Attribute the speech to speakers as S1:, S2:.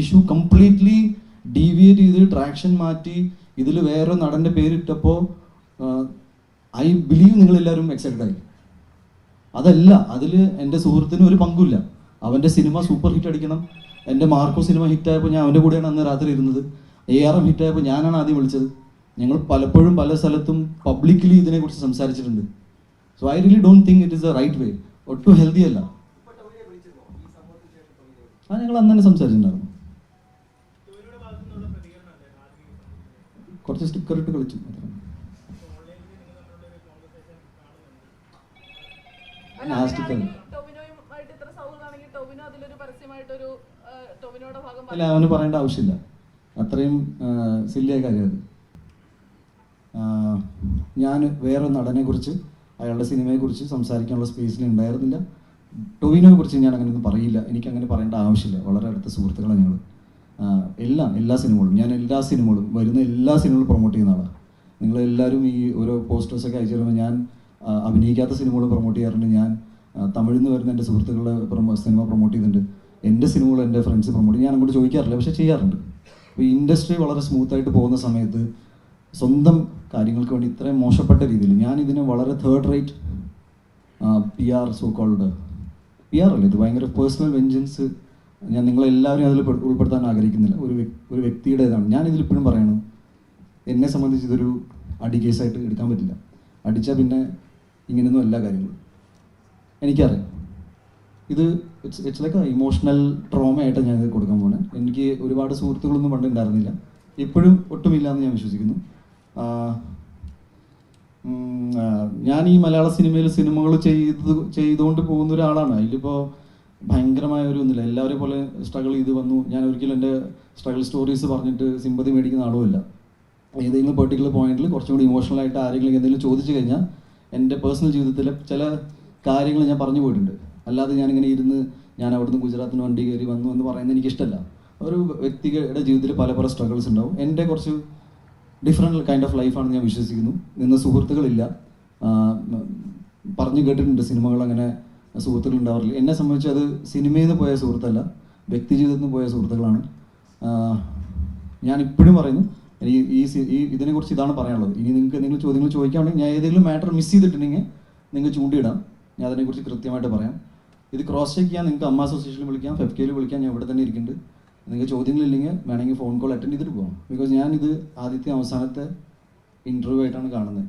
S1: Issue completely deviate ചെയ്ത് traction മാറ്റി ഇതിൽ വേറെ നടൻ്റെ പേരിട്ടപ്പോൾ ഐ ബിലീവ് നിങ്ങളെല്ലാവരും എക്സൈറ്റഡ് ആയി. അതല്ല, അതിൽ എൻ്റെ സുഹൃത്തിന് ഒരു പങ്കുമില്ല. അവൻ്റെ സിനിമ സൂപ്പർ ഹിറ്റ് അടിക്കണം. എൻ്റെ മാർക്കോ സിനിമ ഹിറ്റായപ്പോൾ ഞാൻ അവൻ്റെ കൂടെയാണ് അന്ന് രാത്രി ഇരുന്നത്. ARM ഹിറ്റായപ്പോൾ ഞാനാണ് ആദ്യം വിളിച്ചത്. ഞങ്ങൾ പലപ്പോഴും പല സ്ഥലത്തും പബ്ലിക്കലി ഇതിനെക്കുറിച്ച് സംസാരിച്ചിട്ടുണ്ട്. So I really don't think it is the right way. ഒട്ടും ഹെൽത്തി അല്ല. ഞങ്ങൾ അന്ന് തന്നെ സംസാരിച്ചിട്ടുണ്ടായിരുന്നു. കുറച്ച് സ്റ്റിക്കർ ഇട്ട് കളിച്ചു. അല്ല, അവന് പറയേണ്ട ആവശ്യമില്ല. അത്രയും സില്ലിയ കാര്യം അത്. ഞാൻ വേറെ നടനെ കുറിച്ച്, അയാളുടെ സിനിമയെക്കുറിച്ച് സംസാരിക്കാനുള്ള സ്പേസിൽ ഉണ്ടായിരുന്നില്ല. ടൊവിനോയെ കുറിച്ച് ഞാൻ അങ്ങനെയൊന്നും പറയില്ല. എനിക്കങ്ങനെ പറയേണ്ട ആവശ്യമില്ല. വളരെ അടുത്ത സുഹൃത്തുക്കളാണ് ഞങ്ങൾ. എല്ലാ സിനിമകളും, ഞാൻ എല്ലാ സിനിമകളും, വരുന്ന എല്ലാ സിനിമകളും പ്രൊമോട്ട് ചെയ്യുന്ന ആളാണ്. നിങ്ങളെല്ലാവരും ഈ ഓരോ പോസ്റ്റേഴ്സൊക്കെ അയച്ചു തരുമ്പോൾ ഞാൻ അഭിനയിക്കാത്ത സിനിമകൾ പ്രൊമോട്ട് ചെയ്യാറുണ്ട്. ഞാൻ തമിഴിൽ നിന്ന് വരുന്ന എൻ്റെ സുഹൃത്തുക്കളുടെ സിനിമ പ്രൊമോട്ട് ചെയ്തിട്ടുണ്ട്. എൻ്റെ സിനിമകൾ എൻ്റെ ഫ്രണ്ട്സ് പ്രൊമോട്ട് ചെയ്യും. ഞാൻ അങ്ങോട്ട് ചോദിക്കാറില്ല, പക്ഷേ ചെയ്യാറുണ്ട്. അപ്പോൾ ഈ ഇൻഡസ്ട്രി വളരെ സ്മൂത്തായിട്ട് പോകുന്ന സമയത്ത് സ്വന്തം കാര്യങ്ങൾക്ക് വേണ്ടി ഇത്രയും മോശപ്പെട്ട രീതിയിൽ ഞാനിതിനെ വളരെ third rate PR so called PR അല്ല, ഇത് ഭയങ്കര പേഴ്സണൽ വെഞ്ചൻസ്. ഞാൻ നിങ്ങളെല്ലാവരും അതിൽ ഉൾപ്പെടുത്താൻ ആഗ്രഹിക്കുന്നില്ല. ഒരു വ്യക്തിയുടേതാണ്. ഞാനിതിലിപ്പോഴും പറയണു, എന്നെ സംബന്ധിച്ച് ഇതൊരു അടി കേസായിട്ട് എടുക്കാൻ പറ്റില്ല. അടിച്ചാൽ പിന്നെ ഇങ്ങനെയൊന്നും എല്ലാ കാര്യങ്ങളും എനിക്കറിയാം. ഇത് ഇറ്റ്സ് ലൈക്ക് ഇമോഷണൽ ട്രോമയായിട്ട് ഞാൻ ഇത് കൊടുക്കാൻ പോകുന്നത്. എനിക്ക് ഒരുപാട് സുഹൃത്തുക്കളൊന്നും പണ്ട് ഉണ്ടായിരുന്നില്ല, ഇപ്പോഴും ഒട്ടുമില്ല എന്ന് ഞാൻ വിശ്വസിക്കുന്നു. ഞാൻ ഈ മലയാള സിനിമകൾ ചെയ്തുകൊണ്ട് പോകുന്ന ഒരാളാണ്. അതിലിപ്പോൾ ഭയങ്കരമായ ഒരു ഒന്നുമില്ല. എല്ലാവരെയും പോലെ സ്ട്രഗിൾ ചെയ്ത് വന്നു. ഞാൻ ഒരിക്കലും എൻ്റെ സ്ട്രഗിൾ സ്റ്റോറീസ് പറഞ്ഞിട്ട് സിമ്പതി മേടിക്കുന്ന ആളുമില്ല. ഏതെങ്കിലും പെർട്ടിക്കുലർ പോയിന്റിൽ കുറച്ചും കൂടി ഇമോഷണലായിട്ട് ആരെങ്കിലും എന്തെങ്കിലും ചോദിച്ചു കഴിഞ്ഞാൽ എൻ്റെ പേഴ്സണൽ ജീവിതത്തിലെ ചില കാര്യങ്ങൾ ഞാൻ പറഞ്ഞു പോയിട്ടുണ്ട്. അല്ലാതെ ഞാനിങ്ങനെ ഇരുന്ന് ഞാൻ അവിടുന്ന് ഗുജറാത്തിന് വണ്ടി കയറി വന്നു എന്ന് പറയുന്നത് എനിക്കിഷ്ടമല്ല. ഒരു വ്യക്തിയുടെ ജീവിതത്തിൽ പല സ്ട്രഗിൾസ് ഉണ്ടാവും. എൻ്റെ കുറച്ച് ഡിഫറെൻറ്റ് കൈൻഡ് ഓഫ് ലൈഫാണെന്ന് ഞാൻ വിശ്വസിക്കുന്നു. നിന്ന് സുഹൃത്തുക്കളില്ല. പറഞ്ഞു കേട്ടിട്ടുണ്ട് സിനിമകൾ അങ്ങനെ സുഹൃത്തുക്കൾ ഉണ്ടാവാറില്ല. എന്നെ സംബന്ധിച്ച് അത് സിനിമയിൽ നിന്ന് പോയ സുഹൃത്തല്ല, വ്യക്തി ജീവിതത്തിൽ നിന്ന് പോയ സുഹൃത്തുക്കളാണ്. ഞാൻ ഇപ്പോഴും പറയുന്നു, എനിക്ക് ഇതിനെക്കുറിച്ച് ഇതാണ് പറയാനുള്ളത്. ഇനി നിങ്ങൾക്ക് എന്തെങ്കിലും ചോദ്യങ്ങൾ ചോദിക്കുകയാണെങ്കിൽ, ഞാൻ ഏതെങ്കിലും മാറ്റർ മിസ് ചെയ്തിട്ടുണ്ടെങ്കിൽ നിങ്ങൾക്ക് ചൂണ്ടിയിടാം. ഞാൻ അതിനെക്കുറിച്ച് കൃത്യമായിട്ട് പറയാം. ഇത് ക്രോസ് ചെക്ക് ചെയ്യാൻ നിങ്ങൾക്ക് അമ്മ അസോസിയേഷനിൽ വിളിക്കാം, FEFCAയിൽ വിളിക്കാം. ഞാൻ ഇവിടെ തന്നെ ഇരിക്കുന്നുണ്ട്. നിങ്ങൾക്ക് ചോദ്യങ്ങളില്ലെങ്കിൽ വേണമെങ്കിൽ ഫോൺ കോൾ അറ്റൻഡ് ചെയ്തിട്ട് പോകാം. ബിക്കോസ് ഞാനിത് ആദ്യത്തെ അവസാനത്തെ ഇൻ്റർവ്യൂ ആയിട്ടാണ് കാണുന്നത്.